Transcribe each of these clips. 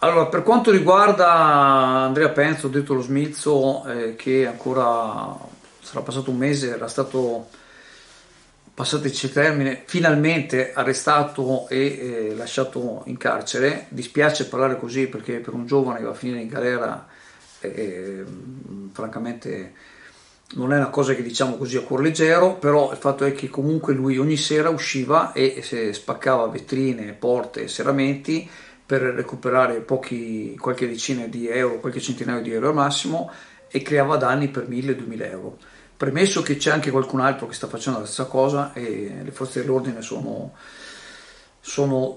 Allora, per quanto riguarda Andrea Penzo, detto lo Smilzo, che ancora sarà passato un mese, era stato, passateci il termine, finalmente arrestato e lasciato in carcere. Dispiace parlare così perché per un giovane che va a finire in galera, eh, francamente non è una cosa che diciamo così a cuor leggero, però il fatto è che comunque lui ogni sera usciva e spaccava vetrine, porte, serramenti per recuperare qualche decina di euro, qualche centinaio di euro al massimo e creava danni per 1000-2000 euro. Premesso che c'è anche qualcun altro che sta facendo la stessa cosa e le forze dell'ordine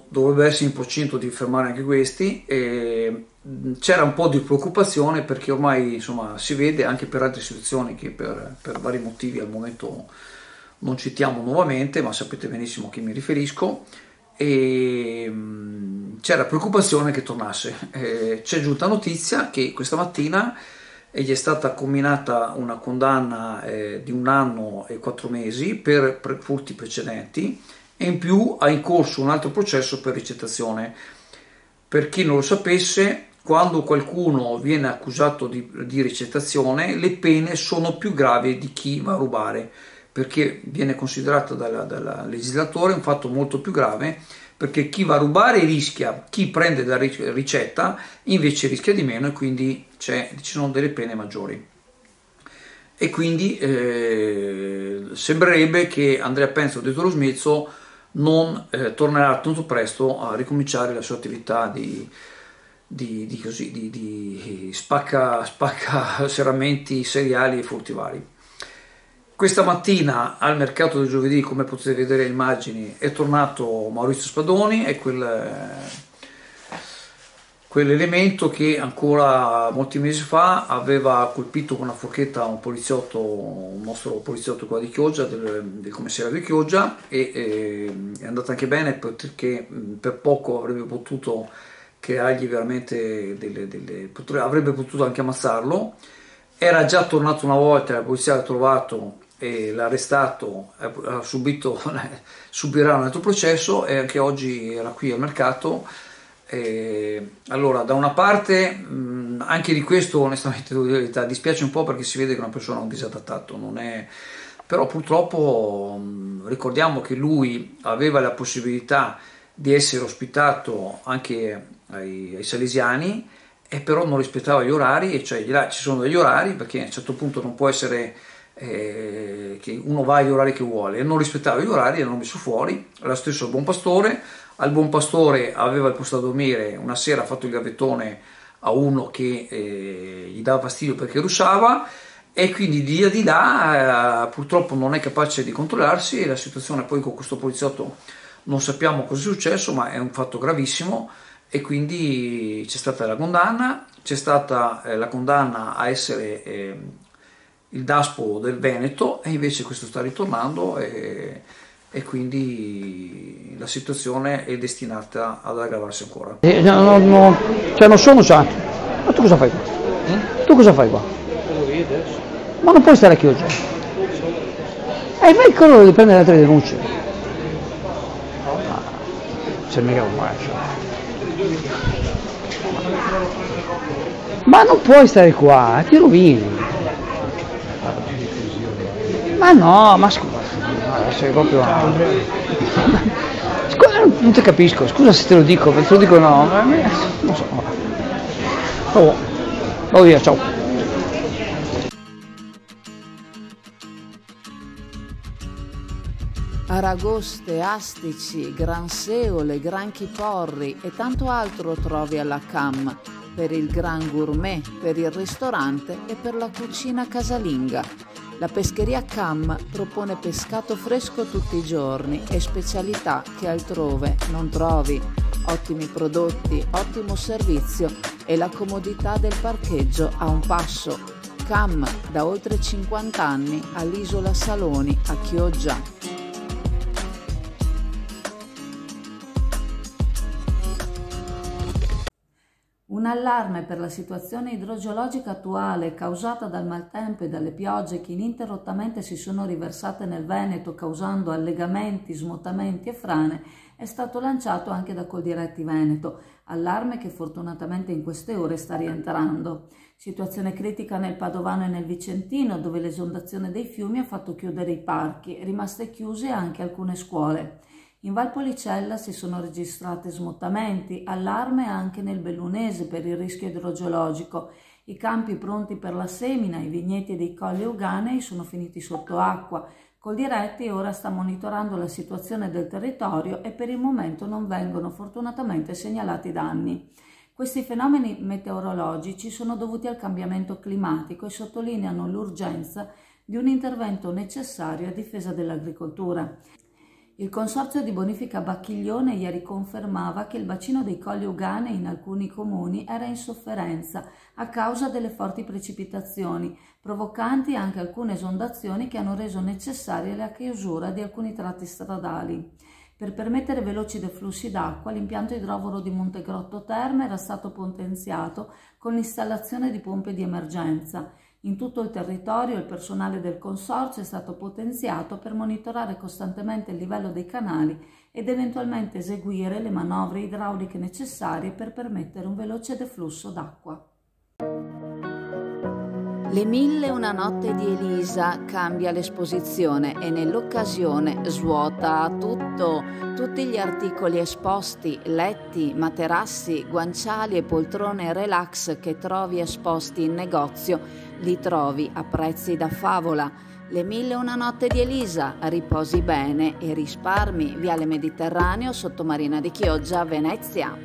dovrebbero essere in procinto di fermare anche questi. E c'era un po' di preoccupazione perché ormai insomma, si vede anche per altre situazioni che per vari motivi al momento non citiamo nuovamente, ma sapete benissimo a chi mi riferisco. E c'era preoccupazione che tornasse. C'è giunta notizia che questa mattina gli è stata comminata una condanna di 1 anno e 4 mesi per furti precedenti e in più ha in corso un altro processo per ricettazione. Per chi non lo sapesse, quando qualcuno viene accusato di ricettazione, le pene sono più gravi di chi va a rubare, perché viene considerato dal legislatore un fatto molto più grave, perché chi va a rubare rischia, chi prende la ricetta invece rischia di meno e quindi ci sono delle pene maggiori. E quindi sembrerebbe che Andrea Penzo, detto lo Smilzo, non tornerà tanto presto a ricominciare la sua attività di spacca serramenti seriali e furtivari. Questa mattina al mercato del giovedì, come potete vedere le immagini, è tornato Maurizio Spadoni, è quell'elemento che ancora molti mesi fa aveva colpito con una forchetta un nostro poliziotto qua di Chioggia, del commissariato di Chioggia, e è andata anche bene perché per poco avrebbe potuto creargli veramente avrebbe potuto anche ammazzarlo. Era già tornato una volta, la polizia l'ha trovato e l'ha arrestato, subirà un altro processo e anche oggi era qui al mercato. Allora, da una parte, anche di questo onestamente devo dire la verità, dispiace un po' perché si vede che è una persona un disadattato, non è... però purtroppo ricordiamo che lui aveva la possibilità di essere ospitato anche ai salesiani e però non rispettava gli orari, e cioè ci sono degli orari perché a un certo punto non può essere che uno va agli orari che vuole, e non rispettava gli orari e l'hanno messo fuori. Lo stesso al Buon Pastore. Al Buon Pastore aveva il posto da dormire, una sera ha fatto il gavettone a uno che gli dava fastidio perché russava, e quindi di là purtroppo non è capace di controllarsi, e la situazione poi con questo poliziotto non sappiamo cosa è successo, ma è un fatto gravissimo. E quindi c'è stata la condanna, c'è stata la condanna a essere il Daspo del Veneto, e invece questo sta ritornando e quindi la situazione è destinata ad aggravarsi ancora. Cioè non sono santo. Ma tu cosa fai qua? Tu cosa fai qua? Ma non puoi stare a Chioggia. E vai con loro di prendere altre denunce. C'è mica un marcio. Ma non puoi stare qua, ti rovini. Ma no, ma scusa, sei proprio... Scusa, non ti capisco, scusa se te lo dico no, non so. Oh, vado via, ciao. Aragoste, astici, granseole, granchi porri e tanto altro trovi alla CAM, per il gran gourmet, per il ristorante e per la cucina casalinga. La pescheria CAM propone pescato fresco tutti i giorni e specialità che altrove non trovi. Ottimi prodotti, ottimo servizio e la comodità del parcheggio a un passo. CAM da oltre 50 anni all'Isola Saloni a Chioggia. Un allarme per la situazione idrogeologica attuale causata dal maltempo e dalle piogge che ininterrottamente si sono riversate nel Veneto causando allegamenti, smottamenti e frane è stato lanciato anche da Coldiretti Veneto, allarme che fortunatamente in queste ore sta rientrando. Situazione critica nel Padovano e nel Vicentino, dove l'esondazione dei fiumi ha fatto chiudere i parchi, rimaste chiuse anche alcune scuole. In Valpolicella si sono registrati smottamenti, allarme anche nel Bellunese per il rischio idrogeologico. I campi pronti per la semina, i vigneti dei Colli Euganei sono finiti sotto acqua. Coldiretti ora sta monitorando la situazione del territorio e per il momento non vengono fortunatamente segnalati danni. Questi fenomeni meteorologici sono dovuti al cambiamento climatico e sottolineano l'urgenza di un intervento necessario a difesa dell'agricoltura. Il Consorzio di Bonifica Bacchiglione ieri confermava che il bacino dei Colli Euganei in alcuni comuni era in sofferenza a causa delle forti precipitazioni, provocanti anche alcune esondazioni che hanno reso necessaria la chiusura di alcuni tratti stradali. Per permettere veloci deflussi d'acqua, l'impianto idrovoro di Montegrotto Terme era stato potenziato con l'installazione di pompe di emergenza. In tutto il territorio il personale del consorzio è stato potenziato per monitorare costantemente il livello dei canali ed eventualmente eseguire le manovre idrauliche necessarie per permettere un veloce deflusso d'acqua. Le 1001 notte di Elisa cambia l'esposizione e nell'occasione svuota tutto. Tutti gli articoli esposti, letti, materassi, guanciali e poltrone relax che trovi esposti in negozio li trovi a prezzi da favola. Le 1001 notte di Elisa, riposi bene e risparmi. Viale Mediterraneo, Sottomarina di Chioggia, Venezia.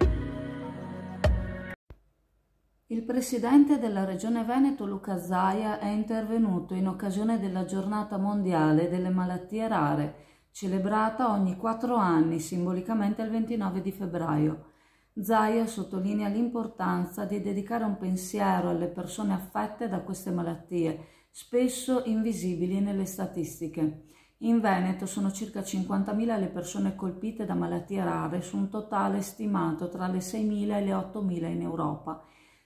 Il presidente della Regione Veneto, Luca Zaia, è intervenuto in occasione della Giornata Mondiale delle Malattie Rare, celebrata ogni 4 anni, simbolicamente il 29 di febbraio. Zaia sottolinea l'importanza di dedicare un pensiero alle persone affette da queste malattie, spesso invisibili nelle statistiche. In Veneto sono circa 50.000 le persone colpite da malattie rare su un totale stimato tra le 6.000 e le 8.000 in Europa.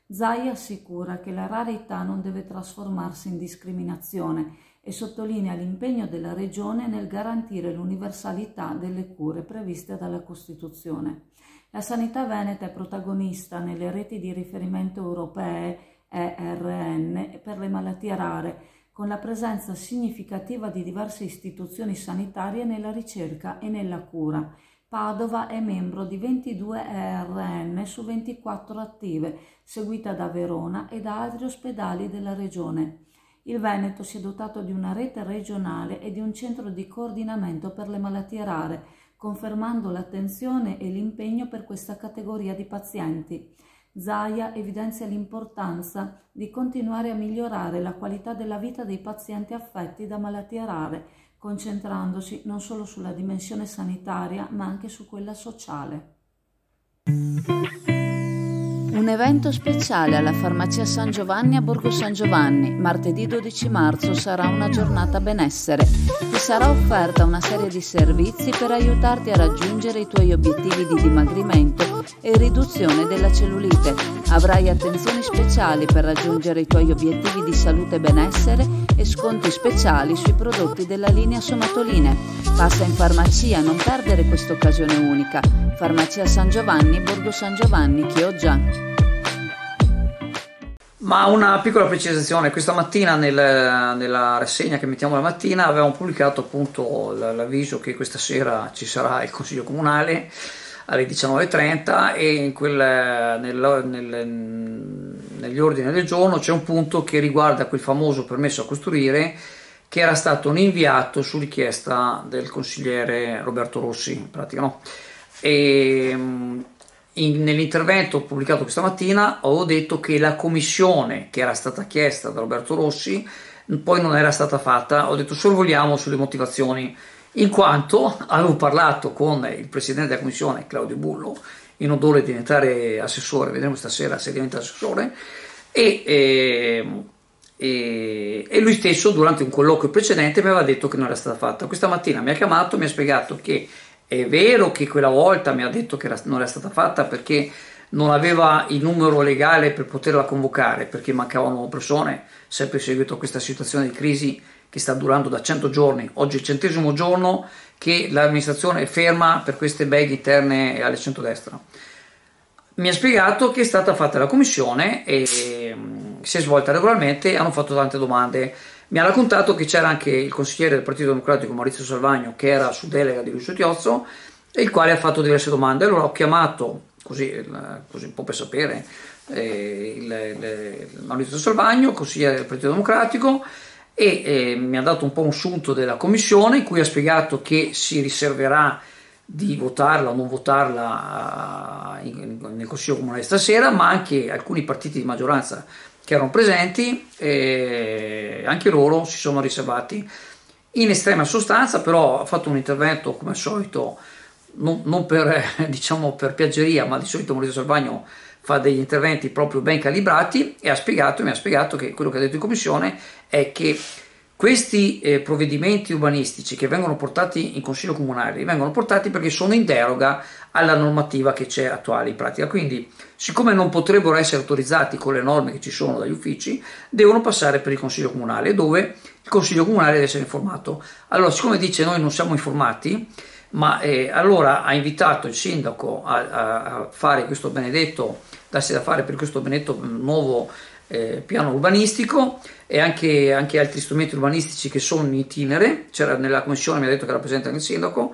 Zaia assicura che la rarità non deve trasformarsi in discriminazione e sottolinea l'impegno della Regione nel garantire l'universalità delle cure previste dalla Costituzione. La sanità veneta è protagonista nelle reti di riferimento europee ERN per le malattie rare, con la presenza significativa di diverse istituzioni sanitarie nella ricerca e nella cura. Padova è membro di 22 ERN su 24 attive, seguita da Verona e da altri ospedali della regione. Il Veneto si è dotato di una rete regionale e di un centro di coordinamento per le malattie rare, confermando l'attenzione e l'impegno per questa categoria di pazienti. Zaia evidenzia l'importanza di continuare a migliorare la qualità della vita dei pazienti affetti da malattie rare, concentrandosi non solo sulla dimensione sanitaria ma anche su quella sociale. Un evento speciale alla Farmacia San Giovanni a Borgo San Giovanni. Martedì 12 marzo sarà una giornata benessere. Ti sarà offerta una serie di servizi per aiutarti a raggiungere i tuoi obiettivi di dimagrimento e riduzione della cellulite. Avrai attenzioni speciali per raggiungere i tuoi obiettivi di salute e benessere e sconti speciali sui prodotti della linea Somatoline. Passa in farmacia, non perdere questa occasione unica. Farmacia San Giovanni, Borgo San Giovanni, Chioggia. Ma una piccola precisazione: questa mattina nella rassegna che mettiamo la mattina avevamo pubblicato appunto l'avviso che questa sera ci sarà il Consiglio Comunale alle 19:30 e negli ordini del giorno c'è un punto che riguarda quel famoso permesso a costruire che era stato inviato su richiesta del consigliere Roberto Rossi, in pratica, no? Nell'intervento pubblicato questa mattina avevo detto che la commissione che era stata chiesta da Roberto Rossi poi non era stata fatta. Ho detto sorvoliamo sulle motivazioni, in quanto avevo parlato con il presidente della commissione Claudio Bullo in odore di diventare assessore, vedremo stasera se diventa assessore, e lui stesso durante un colloquio precedente mi aveva detto che non era stata fatta. Questa mattina mi ha chiamato, mi ha spiegato che è vero che quella volta mi ha detto che non era stata fatta perché non aveva il numero legale per poterla convocare perché mancavano persone, sempre in seguito a questa situazione di crisi che sta durando da 100 giorni. Oggi è il 100° giorno che l'amministrazione è ferma per queste beghe interne alle centrodestra. Mi ha spiegato che è stata fatta la commissione e si è svolta regolarmente, hanno fatto tante domande. Mi ha raccontato che c'era anche il consigliere del Partito Democratico Maurizio Salvagno, che era su delega di Lucio Chiozzo, e il quale ha fatto diverse domande. Allora ho chiamato, così un po' per sapere, il Maurizio Salvagno, consigliere del Partito Democratico, e mi ha dato un po' un sunto della commissione, in cui ha spiegato che si riserverà di votarla o non votarla nel Consiglio Comunale stasera, ma anche alcuni partiti di maggioranza che erano presenti, anche loro si sono riservati. In estrema sostanza però ha fatto un intervento come al solito, non per, diciamo, per piaggeria, ma di solito Maurizio Salvagno fa degli interventi proprio ben calibrati, e mi ha spiegato che quello che ha detto in commissione è che questi provvedimenti urbanistici che vengono portati in Consiglio Comunale vengono portati perché sono in deroga alla normativa che c'è attuale in pratica. Quindi, siccome non potrebbero essere autorizzati con le norme che ci sono dagli uffici, devono passare per il Consiglio Comunale, dove il Consiglio Comunale deve essere informato. Allora, siccome dice noi non siamo informati, ma allora ha invitato il sindaco a fare questo benedetto, darsi da fare per questo benedetto nuovo piano urbanistico, e anche altri strumenti urbanistici che sono in itinere. C'era nella commissione, mi ha detto che era presente anche il sindaco,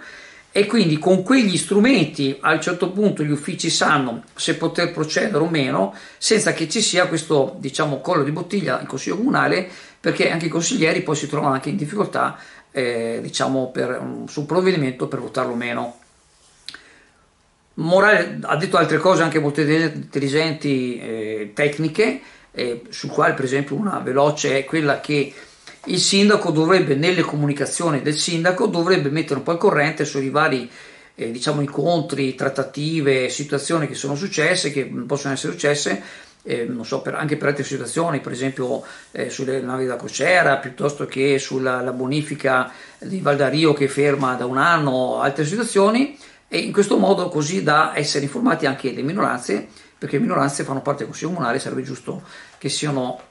e quindi con quegli strumenti a un certo punto gli uffici sanno se poter procedere o meno, senza che ci sia questo, diciamo, collo di bottiglia in Consiglio Comunale, perché anche i consiglieri poi si trovano anche in difficoltà diciamo sul provvedimento per votarlo o meno. Morale ha detto altre cose anche molto intelligenti, tecniche, sul quale per esempio una veloce è quella che il sindaco dovrebbe, nelle comunicazioni del sindaco, dovrebbe mettere un po' al corrente sui vari diciamo incontri, trattative, situazioni che sono successe, che possono essere successe, non so, anche per altre situazioni, per esempio sulle navi da crociera, piuttosto che sulla bonifica di Valdario che è ferma da un anno, altre situazioni, e in questo modo così da essere informati anche le minoranze, perché le minoranze fanno parte del Consiglio Comunale, sarebbe giusto che siano,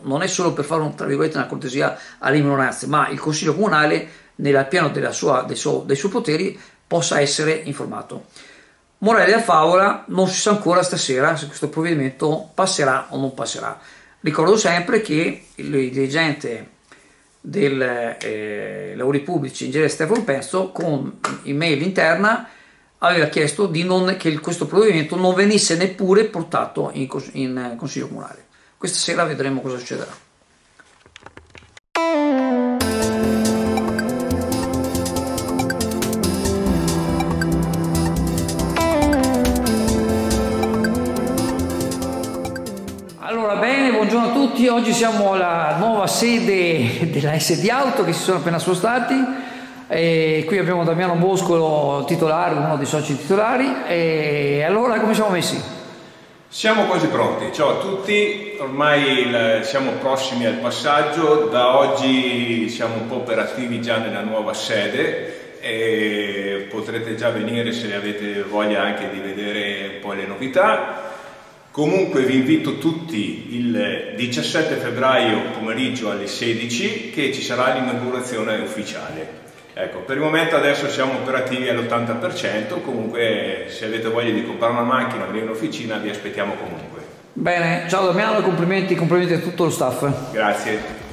non è solo per fare tra virgolette una cortesia alle minoranze, ma il Consiglio Comunale nel pieno dei suoi poteri possa essere informato. Morale della favola, non si sa ancora stasera se questo provvedimento passerà o non passerà. Ricordo sempre che il dirigente dei lavori pubblici in genere Stefano Penso, con email interna, aveva chiesto che questo provvedimento non venisse neppure portato in Consiglio Comunale. Questa sera vedremo cosa succederà. Allora, bene, buongiorno a tutti. Oggi siamo alla nuova sede della SD Auto, che si sono appena spostati. Qui abbiamo Damiano Boscolo, titolare, uno dei soci titolari. E allora, come siamo messi? Siamo quasi pronti. Ciao a tutti, ormai siamo prossimi al passaggio. Da oggi siamo un po' operativi già nella nuova sede e potrete già venire se avete voglia anche di vedere un po' le novità. Comunque vi invito tutti il 17 febbraio pomeriggio alle 16, che ci sarà l'inaugurazione ufficiale. Ecco, per il momento adesso siamo operativi all'80%, comunque se avete voglia di comprare una macchina o venire in officina vi aspettiamo comunque. Bene, ciao Damiano, complimenti a tutto lo staff. Grazie.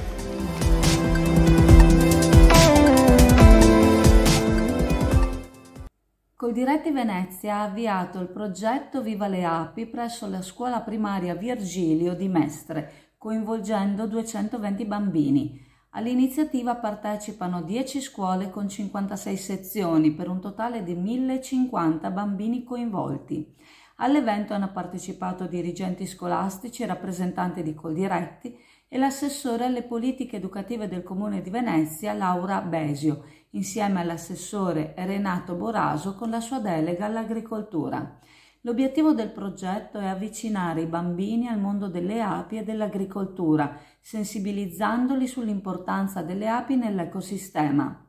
Coldiretti Venezia ha avviato il progetto Viva le Api presso la scuola primaria Virgilio di Mestre, coinvolgendo 220 bambini. All'iniziativa partecipano 10 scuole con 56 sezioni per un totale di 1050 bambini coinvolti. All'evento hanno partecipato dirigenti scolastici, rappresentanti di Coldiretti e l'assessore alle politiche educative del Comune di Venezia, Laura Besio, insieme all'assessore Renato Boraso con la sua delega all'agricoltura. L'obiettivo del progetto è avvicinare i bambini al mondo delle api e dell'agricoltura, sensibilizzandoli sull'importanza delle api nell'ecosistema.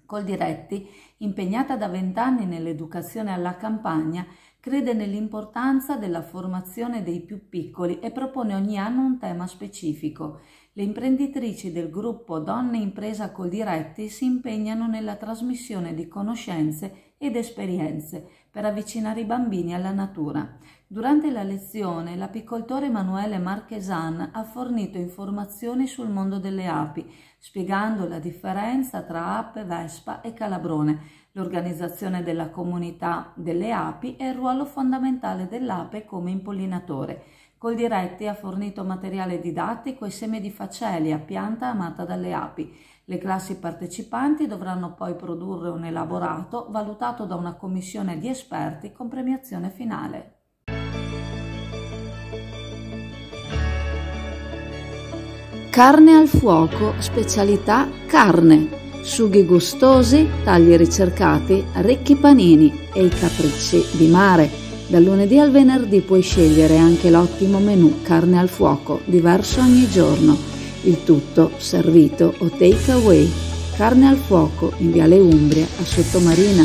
Coldiretti, impegnata da 20 anni nell'educazione alla campagna, crede nell'importanza della formazione dei più piccoli e propone ogni anno un tema specifico. Le imprenditrici del gruppo Donne Impresa Coldiretti si impegnano nella trasmissione di conoscenze ed esperienze per avvicinare i bambini alla natura. Durante la lezione, l'apicoltore Emanuele Marchesan ha fornito informazioni sul mondo delle api, spiegando la differenza tra ape, vespa e calabrone, l'organizzazione della comunità delle api e il ruolo fondamentale dell'ape come impollinatore. Coldiretti ha fornito materiale didattico e seme di facelia, pianta amata dalle api. Le classi partecipanti dovranno poi produrre un elaborato valutato da una commissione di esperti con premiazione finale. Carne al fuoco, specialità carne, sughi gustosi, tagli ricercati, ricchi panini e i capricci di mare. Dal lunedì al venerdì puoi scegliere anche l'ottimo menù carne al fuoco, diverso ogni giorno. Il tutto servito o take away. Carne al fuoco in Viale Umbria a Sottomarina.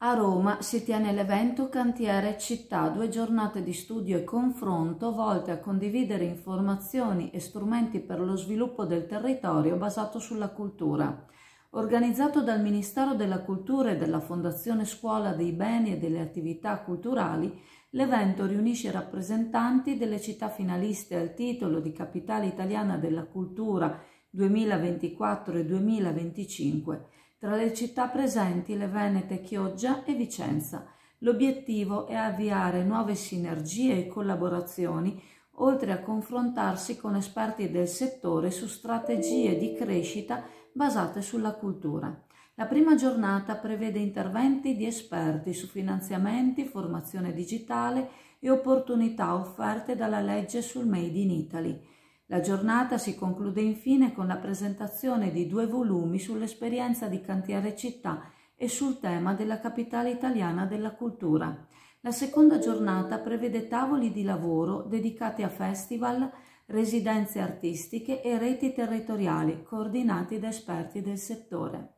A Roma si tiene l'evento Cantiere Città, 2 giornate di studio e confronto volte a condividere informazioni e strumenti per lo sviluppo del territorio basato sulla cultura. Organizzato dal Ministero della Cultura e dalla Fondazione Scuola dei Beni e delle Attività Culturali, l'evento riunisce rappresentanti delle città finaliste al titolo di Capitale Italiana della Cultura 2024 e 2025. Tra le città presenti le venete Chioggia e Vicenza. L'obiettivo è avviare nuove sinergie e collaborazioni, oltre a confrontarsi con esperti del settore su strategie di crescita basate sulla cultura. La prima giornata prevede interventi di esperti su finanziamenti, formazione digitale e opportunità offerte dalla legge sul Made in Italy. La giornata si conclude infine con la presentazione di 2 volumi sull'esperienza di Cantiere Città e sul tema della capitale italiana della cultura. La seconda giornata prevede tavoli di lavoro dedicati a festival, residenze artistiche e reti territoriali coordinati da esperti del settore.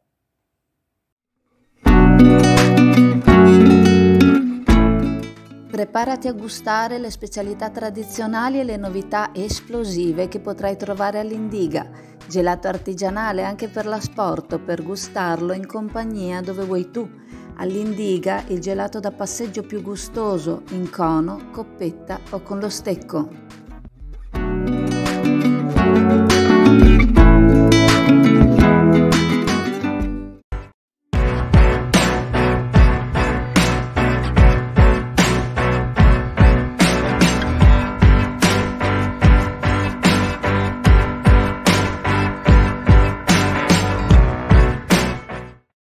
Preparati a gustare le specialità tradizionali e le novità esplosive che potrai trovare all'Indiga. Gelato artigianale anche per l'asporto, per gustarlo in compagnia dove vuoi tu. All'Indiga il gelato da passeggio più gustoso, in cono, coppetta o con lo stecco.